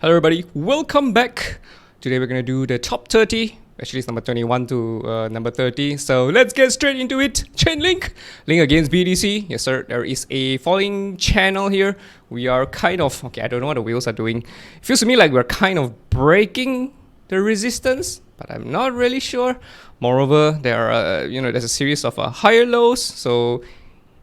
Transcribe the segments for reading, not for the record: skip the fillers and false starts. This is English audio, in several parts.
Hello everybody, welcome back. Today we're going to do the top 30. Actually it's number 21 to number 30. So let's get straight into it. Chainlink, link against BTC. Yes sir, there is a falling channel here. We are kind of, okay, I don't know what the wheels are doing. It feels to me like we're kind of breaking the resistance, but I'm not really sure. Moreover, there are, there's a series of higher lows. So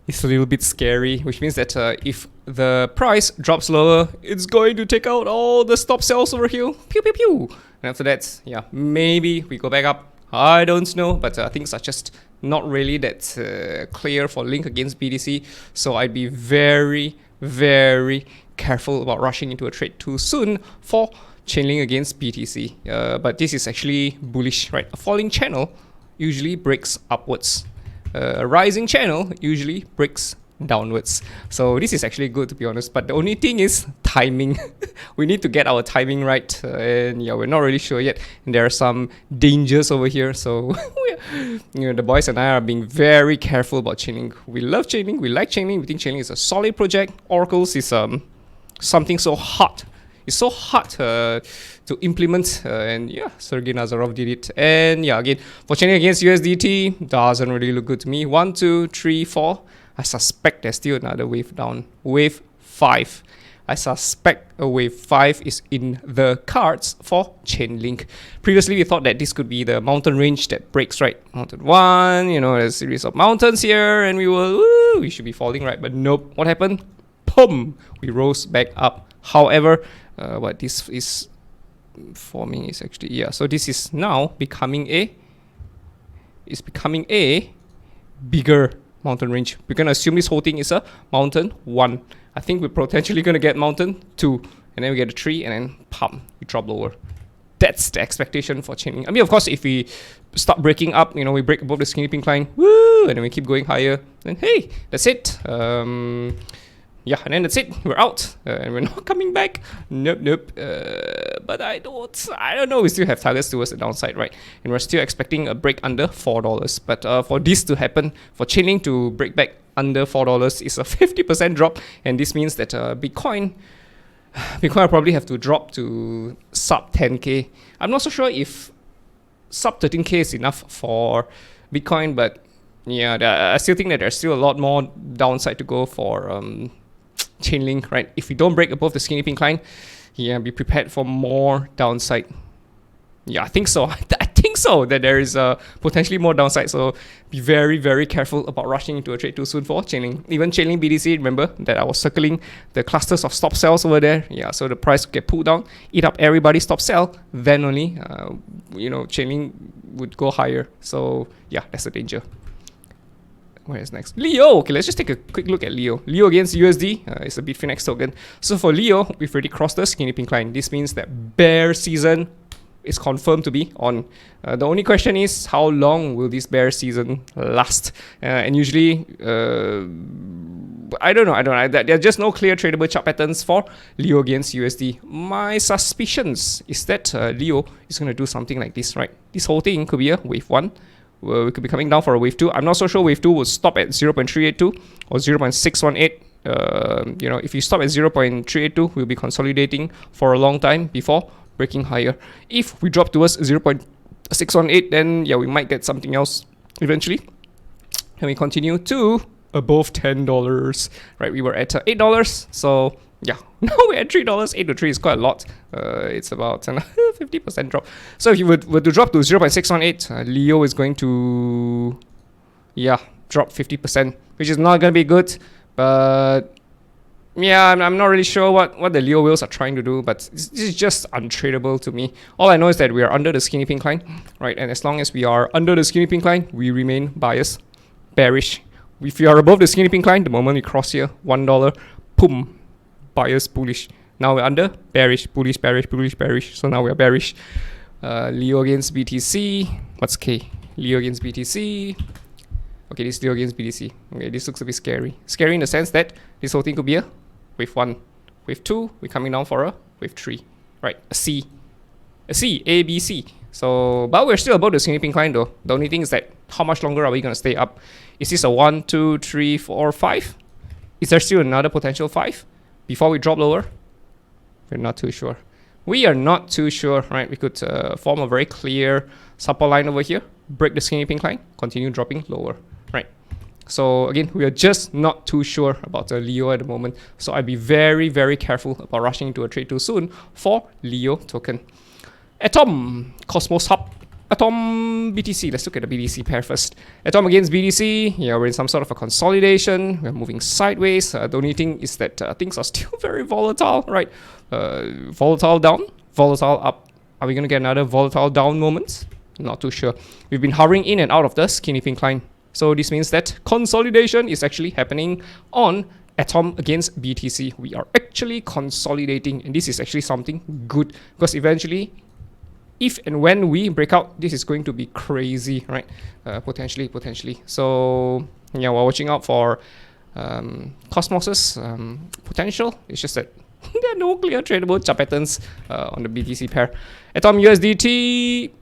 it's a little bit scary, which means that if the price drops lower, it's going to take out all the stop sells over here. Pew, pew, pew. And after that, yeah, maybe we go back up. I don't know, but things are just not really that clear for Link against BTC. So I'd be very, very careful about rushing into a trade too soon for Chainlink against BTC. But this is actually bullish, right? A falling channel usually breaks upwards. A rising channel usually breaks downwards. So this is actually good, to be honest, but the only thing is timing. We need to get our timing right, and yeah, we're not really sure yet, and there are some dangers over here. So the boys and I are being very careful about Chainlink. We love Chainlink, we like Chainlink, we think Chainlink is a solid project. Oracles is something so hard. It's so hard to implement, and yeah, Sergey Nazarov did it. And yeah, again, for Chainlink against USDT, doesn't really look good to me. 1, 2, 3, 4. I suspect there's still another wave down. Wave 5. I suspect a wave 5 is in the cards for Chainlink. Previously, we thought that this could be the mountain range that breaks, right? Mountain 1, there's a series of mountains here, and we should be falling, right? But nope. What happened? Boom! We rose back up. However, what this is forming is actually, yeah, so this is now becoming a bigger mountain range. We're gonna assume this whole thing is a mountain 1. I think we're potentially gonna get mountain 2, and then we get a 3, and then pump, we drop lower. That's the expectation for Chainlink. I mean, of course, if we start breaking up, we break above the skinny pink line, woo, and then we keep going higher, then hey, that's it. Yeah, and then that's it. We're out, and we're not coming back. Nope. But I don't know. We still have targets towards the downside, right? And we're still expecting a break under $4. But for this to happen, for Chainlink to break back under $4 is a 50% drop, and this means that Bitcoin will probably have to drop to sub 10k. I'm not so sure if sub 13k is enough for Bitcoin, but yeah, I still think that there's still a lot more downside to go for Chainlink, right? If we don't break above the skinny pink line, yeah, be prepared for more downside. Yeah, I think so. I think so, that there is potentially more downside. So be very, very careful about rushing into a trade too soon for Chainlink. Even Chainlink BTC, remember that I was circling the clusters of stop sells over there. Yeah, so the price would get pulled down, eat up everybody's stop sell, then only Chainlink would go higher. So yeah, that's the danger. Where is next? Leo. Okay, let's just take a quick look at Leo. Leo against USD. It's a Bitfinex token. So for Leo, we've already crossed the skinny pink line. This means that bear season is confirmed to be on. The only question is, how long will this bear season last? And usually, I don't know. There are just no clear tradable chart patterns for Leo against USD. My suspicions is that Leo is going to do something like this, right? This whole thing could be a wave 1. We could be coming down for a wave 2. I'm not so sure wave 2 will stop at 0.382 or 0.618. If you stop at 0.382, we'll be consolidating for a long time before breaking higher. If we drop towards 0.618, then yeah, we might get something else eventually. And we continue to above $10. Right, we were at $8, so yeah, now we're at $3. 8 to 3 is quite a lot. It's about a 50% drop. So if you were to drop to 0.618, Leo is going to, drop 50%, which is not going to be good. But yeah, I'm not really sure what the Leo wheels are trying to do, but this is just untradeable to me. All I know is that we are under the skinny pink line, right? And as long as we are under the skinny pink line, we remain biased, bearish. If you are above the skinny pink line, the moment we cross here, $1, boom. Bias bullish. Now we're under bearish, bullish, bearish, bullish, bearish. So now we're bearish. Leo against BTC. What's K? Leo against BTC. Okay, this is Leo against BTC. Okay, this looks a bit scary. Scary in the sense that this whole thing could be a wave 1. Wave 2, we're coming down for a wave 3. Right, a C. A, B, C. So, but we're still above the skinny pink line though. The only thing is that how much longer are we going to stay up? Is this a 1, 2, 3, 4, 5? Is there still another potential 5 before we drop lower? We're not too sure. We are not too sure, right? We could form a very clear support line over here, break the skinny pink line, continue dropping lower, right? So again, we are just not too sure about the Leo at the moment. So I'd be very, very careful about rushing into a trade too soon for Leo token. Atom, Cosmos Hub, ATOMBTC. Let's look at the BTC pair first. Atom against BTC. Yeah, we're in some sort of a consolidation. We're moving sideways. The only thing is that things are still very volatile, right? Volatile down, volatile up. Are we going to get another volatile down moment? Not too sure. We've been hovering in and out of the skinny pink line. So this means that consolidation is actually happening on Atom against BTC. We are actually consolidating, and this is actually something good, because eventually, if and when we break out, this is going to be crazy, right? Potentially. So yeah, we're watching out for Cosmos's potential. It's just that there are no clear tradable chart patterns on the BTC pair. Atom USDT.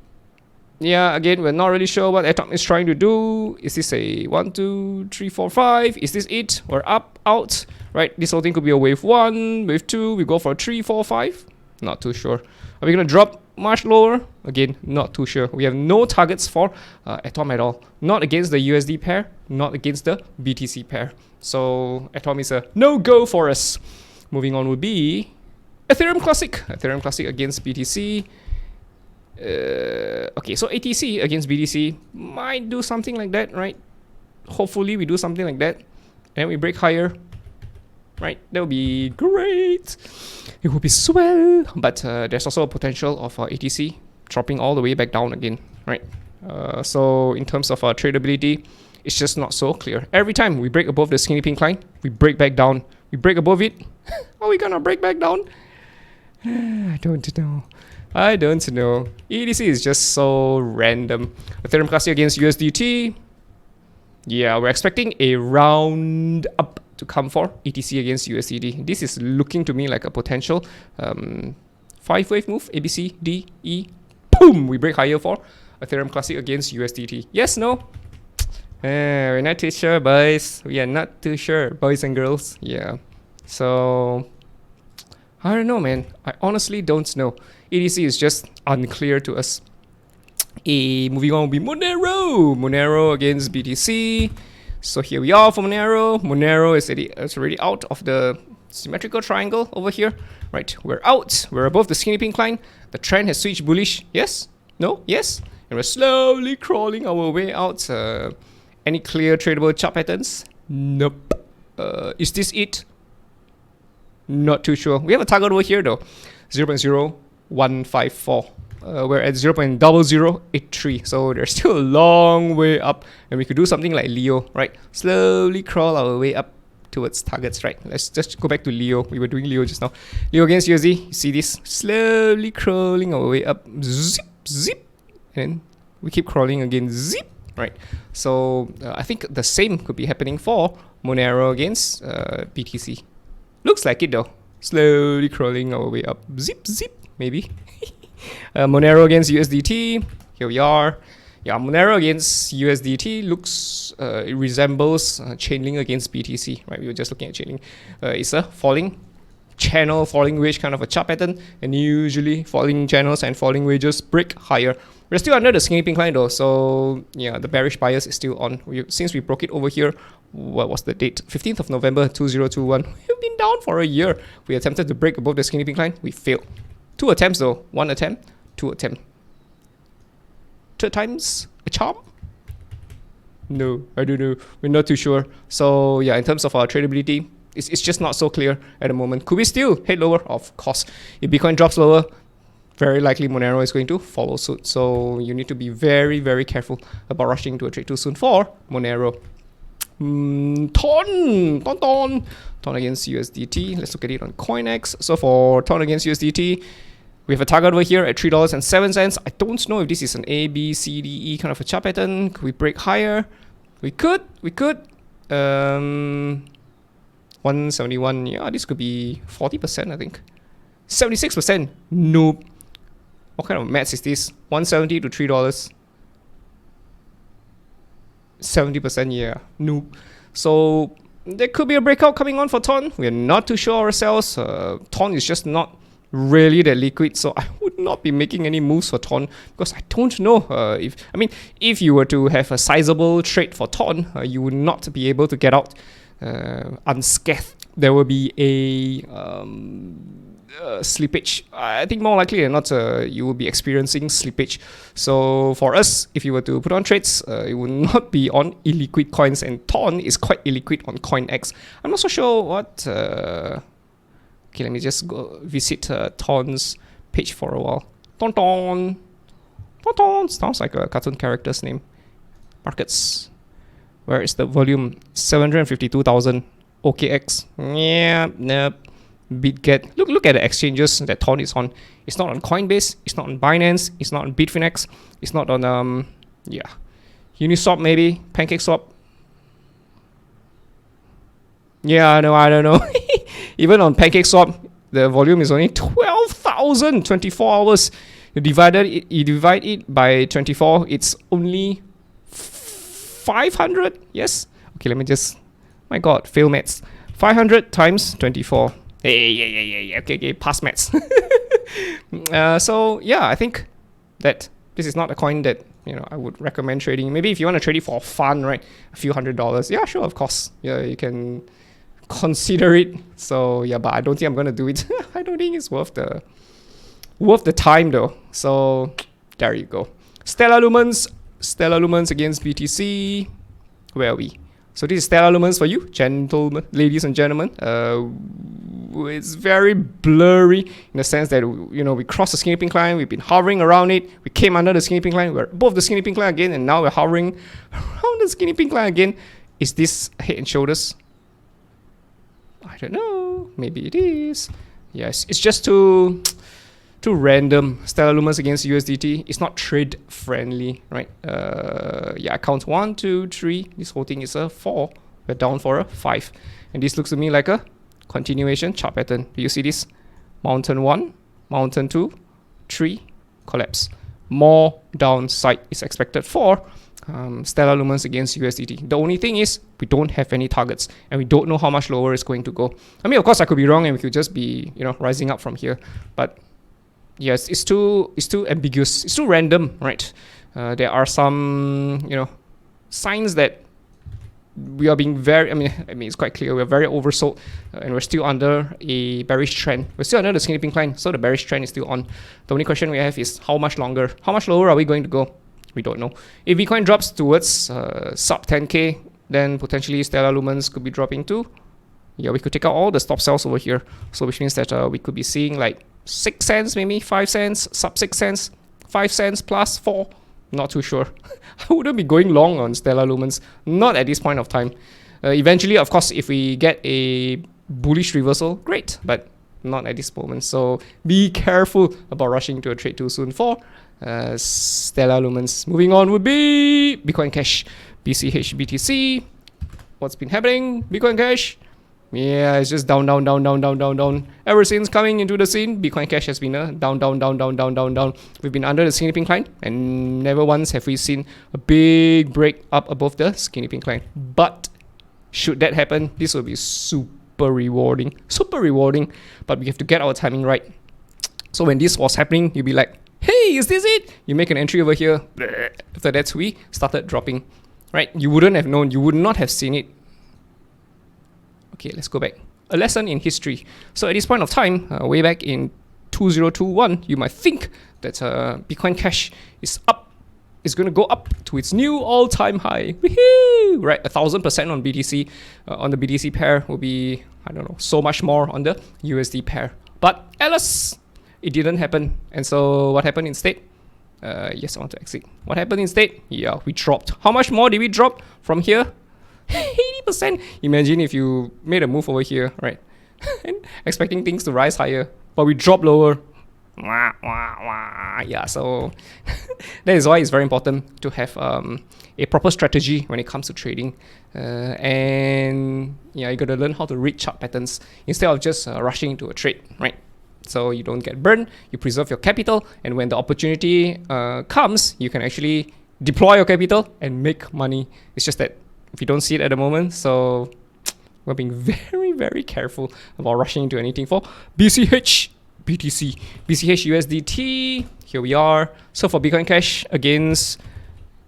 Yeah, again, we're not really sure what Atom is trying to do. Is this a 1, 2, 3, 4, 5? Is this it? We're up, out, right? This whole thing could be a wave 1, wave 2. We go for a 3, 4, 5. Not too sure. Are we going to drop much lower? Again, not too sure. We have no targets for Atom at all. Not against the USD pair, not against the BTC pair. So Atom is a no-go for us. Moving on would be Ethereum Classic. Ethereum Classic against BTC. Okay, so ATC against BTC might do something like that, right? Hopefully we do something like that and we break higher, right? That would be great. It would be swell. But there's also a potential of ATC dropping all the way back down again, right? So in terms of tradability, it's just not so clear. Every time we break above the skinny pink line, we break back down. We break above it. Are we gonna break back down? I don't know. ETC is just so random. Ethereum Classic against USDT. Yeah, we're expecting a round up to come for ETC against USDT. This is looking to me like a potential 5-wave move. A, B, C, D, E. Boom! We break higher for Ethereum Classic against USDT. Yes, no? We're not too sure, boys. We are not too sure, boys and girls. Yeah. So I don't know, man. I honestly don't know. ETC is just unclear to us. Moving on will be Monero. Monero against BTC. So here we are for Monero. Monero is already out of the symmetrical triangle over here. Right, we're out. We're above the skinny pink line. The trend has switched bullish. Yes? No? Yes? And we're slowly crawling our way out. Any clear tradable chart patterns? Nope. Is this it? Not too sure. We have a target over here though. 0.0154. We're at 0.0083. So there's still a long way up. And we could do something like Leo, right? Slowly crawl our way up towards targets, right? Let's just go back to Leo. We were doing Leo just now. Leo against USD. You see this? Slowly crawling our way up. Zip, zip. And we keep crawling again. Zip. Right. So I think the same could be happening for Monero against BTC. Looks like it though. Slowly crawling our way up. Zip, zip, maybe. Monero against USDT. Here we are. Yeah, Monero against USDT looks, it resembles Chainlink against BTC, right? We were just looking at Chainlink. It's a falling channel, falling wedge kind of a chart pattern, and usually falling channels and falling wedges break higher. We're still under the skinny pink line though, so yeah, the bearish bias is still on. Since we broke it over here, what was the date? 15th of November 2021. We've been down for a year. We attempted to break above the skinny pink line. We failed. 2 attempts though. 1 attempt, 2 attempt. 3 times a charm? No, I don't know. We're not too sure. So yeah, in terms of our tradability, it's just not so clear at the moment. Could we still head lower? Of course. If Bitcoin drops lower, very likely Monero is going to follow suit. So you need to be very, very careful about rushing into a trade too soon for Monero. Ton against USDT. Let's look at it on CoinEx. So for Ton against USDT, we have a target over here at $3.07. I don't know if this is an A, B, C, D, E kind of a chart pattern. Could we break higher? We could. 171. Yeah, this could be 40%, I think. 76%. Nope. What kind of maths is this? 170 to $3. 70%, yeah. Nope. So there could be a breakout coming on for Ton. We are not too sure ourselves. Ton is just not really that liquid, so I would not be making any moves for TON because I don't know if you were to have a sizable trade for TON, you would not be able to get out unscathed. There will be a slippage. I think more likely than not, you will be experiencing slippage. So for us, if you were to put on trades, it would not be on illiquid coins, and TON is quite illiquid on CoinX. I'm not so sure what. Okay, let me just go visit TON's page for a while. Ton Ton. Ton Ton. Sounds like a cartoon character's name. Markets. Where is the volume? 752,000. OKX. Yeah, nope. BitGet. Look at the exchanges that TON is on. It's not on Coinbase. It's not on Binance. It's not on Bitfinex. It's not on Uniswap maybe. PancakeSwap. Yeah, I don't know. Even on PancakeSwap, the volume is only 12,000, 24 hours. You divide it by 24, it's only 500. Yes. Okay, let me just. My God, fail maths. 500 times 24. Hey. Okay, pass maths. So yeah, I think that this is not a coin that I would recommend trading. Maybe if you want to trade it for fun, right? A few $100s. Yeah, sure, of course. Yeah, you can consider it. So yeah, but I don't think I'm gonna do it. I don't think it's worth the time though. So there you go. Stellar Lumens against BTC. Where are we? So this is Stellar Lumens for you, ladies and gentlemen. It's very blurry in the sense that we crossed the skinny pink line. We've been hovering around it. We came under the skinny pink line. We're above the skinny pink line again, and now we're hovering around the skinny pink line again. Is this head and shoulders? I don't know. Maybe it is. Yes, it's just too random. Stellar Lumens against USDT. It's not trade friendly, right? Yeah, I count 1, 2, 3. This whole thing is a 4. We're down for a 5, and this looks to me like a continuation chart pattern. Do you see this? Mountain 1, mountain 2, 3, collapse. More downside is expected for Stellar Lumens against USDT. The only thing is we don't have any targets, and we don't know how much lower it's going to go. I mean, of course, I could be wrong, and we could just be rising up from here. But yes, it's too ambiguous. It's too random, right? There are some signs that we are being very. I mean, it's quite clear we're very oversold, and we're still under a bearish trend. We're still under the skinny pink line, so the bearish trend is still on. The only question we have is how much longer, how much lower are we going to go? We don't know. If Bitcoin drops towards sub 10k, then potentially Stellar Lumens could be dropping too. Yeah, we could take out all the stop sells over here. So which means that we could be seeing like 6 cents, maybe 5 cents, sub 6 cents, 5 cents plus 4. Not too sure. I wouldn't be going long on Stellar Lumens, not at this point of time. Eventually, of course, if we get a bullish reversal, great, but not at this moment. So be careful about rushing into a trade too soon for Stellar Lumens. Moving on would be Bitcoin Cash, BCH, What's been happening? Bitcoin Cash. Yeah, it's just down. Ever since coming into the scene, Bitcoin Cash has been down. We've been under the skinny pink line, and never once have we seen a big break up above the skinny pink line. But should that happen, this will be super rewarding. But we have to get our timing right. So when this was happening, you'll be like, hey, is this it? You make an entry over here. After that, we started dropping. Right? You wouldn't have known. You would not have seen it. Okay, let's go back. A lesson in history. So at this point of time, way back in 2021, you might think that Bitcoin Cash is up. It's going to go up to its new all-time high. Woohoo! Right, 1,000% on BTC. On the BTC pair will be, I don't know, so much more on the USD pair. But alas, it didn't happen. And so what happened instead? Yes, I want to exit. What happened instead? Yeah, we dropped. How much more did we drop from here? 80%. Imagine if you made a move over here, right? And expecting things to rise higher, but we drop lower. Yeah, so that is why it's very important to have a proper strategy when it comes to trading. And yeah, you got to learn how to read chart patterns instead of just rushing into a trade, right? So you don't get burned, you preserve your capital, and when the opportunity comes, you can actually deploy your capital and make money. It's just that if you don't see it at the moment, so we're being very, very careful about rushing into anything for BCH. BTC, BCH USDT. Here we are. So for Bitcoin Cash against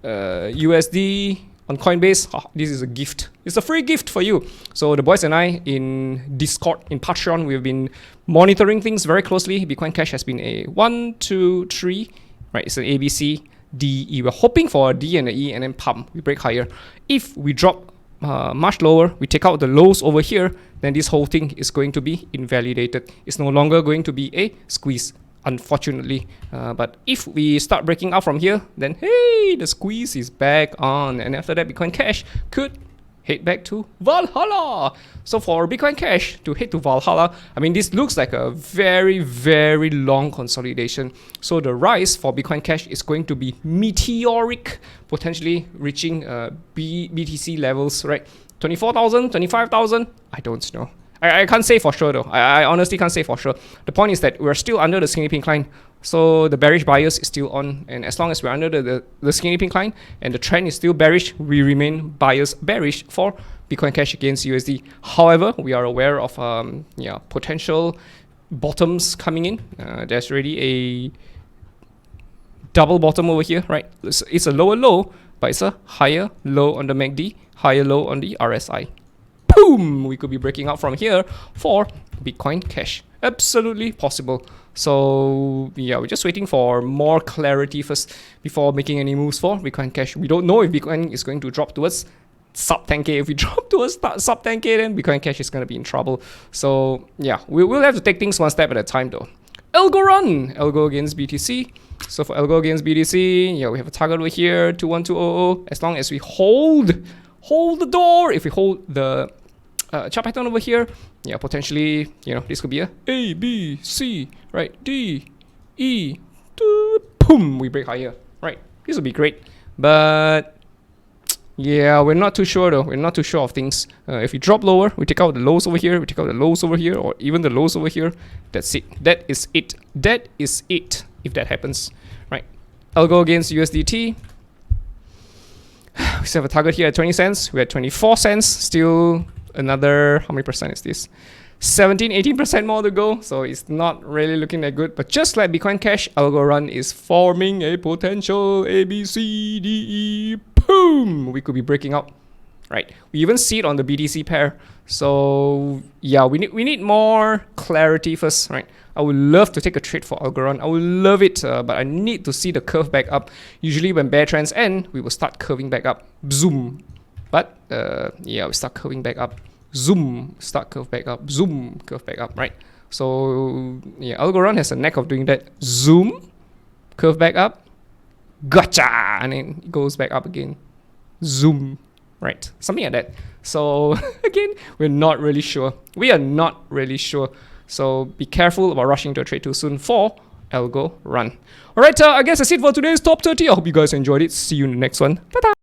USD on Coinbase, this is a gift. It's a free gift for you. So the boys and I in Discord, in Patreon, we've been monitoring things very closely. Bitcoin Cash has been a 1, 2, 3, right? It's an A, B, C, D, E. We're hoping for a D and an E, and then pump. We break higher. If we drop much lower, we take out the lows over here, then this whole thing is going to be invalidated. It's no longer going to be a squeeze, unfortunately. But if we start breaking out from here, then hey, the squeeze is back on, and after that Bitcoin Cash could head back to Valhalla. So for Bitcoin Cash to head to Valhalla, I mean, this looks like a very, very long consolidation. So the rise for Bitcoin Cash is going to be meteoric, potentially reaching BTC levels, right? 24,000, 25,000, I don't know. I can't say for sure though. I honestly can't say for sure. The point is that we're still under the skinny pink line. So the bearish bias is still on. And as long as we're under the skinny pink line and the trend is still bearish, we remain bearish for Bitcoin Cash against USD. However, we are aware of potential bottoms coming in. There's already a double bottom over here, right? It's a lower low, but it's a higher low on the MACD, higher low on the RSI. Boom! We could be breaking out from here for Bitcoin Cash. Absolutely possible. So yeah, we're just waiting for more clarity first before making any moves for Bitcoin Cash. We don't know if Bitcoin is going to drop towards sub 10k. If we drop towards sub 10k, then Bitcoin Cash is going to be in trouble. So yeah, we'll have to take things one step at a time though. Algoron, Algo against BTC. So for Algo against BTC, yeah, we have a target over here, 21200. As long as we hold the door, if we hold the chart pattern over here, yeah, potentially, this could be a B, C, right, D, E, boom, we break higher, right? This would be great, but yeah, we're not too sure though. We're not too sure of things. If we drop lower, we take out the lows over here, we take out the lows over here, or even the lows over here. That's it. That is it. That is it. If that happens, right? Algo against USDT. We still have a target here at 20 cents. We're at 24 cents. Still another, how many percent is this? 17-18% more to go. So it's not really looking that good. But just like Bitcoin Cash, Algoron is forming a potential A, B, C, D, E. Boom! We could be breaking out. Right? We even see it on the BTC pair. So yeah, we need more clarity first, right? I would love to take a trade for Algoron. I would love it, but I need to see the curve back up. Usually when bear trends end, we will start curving back up. Zoom. But yeah, we start curving back up. Zoom. Start curve back up. Zoom. Curve back up, right? So yeah, Algoron has a knack of doing that. Zoom. Curve back up. Gotcha! And then it goes back up again. Zoom. Right? Something like that. So again, we're not really sure. We are not really sure. So be careful about rushing to a trade too soon for Algorun. Alright, I guess that's it for today's Top 30. I hope you guys enjoyed it. See you in the next one. Ta-ta!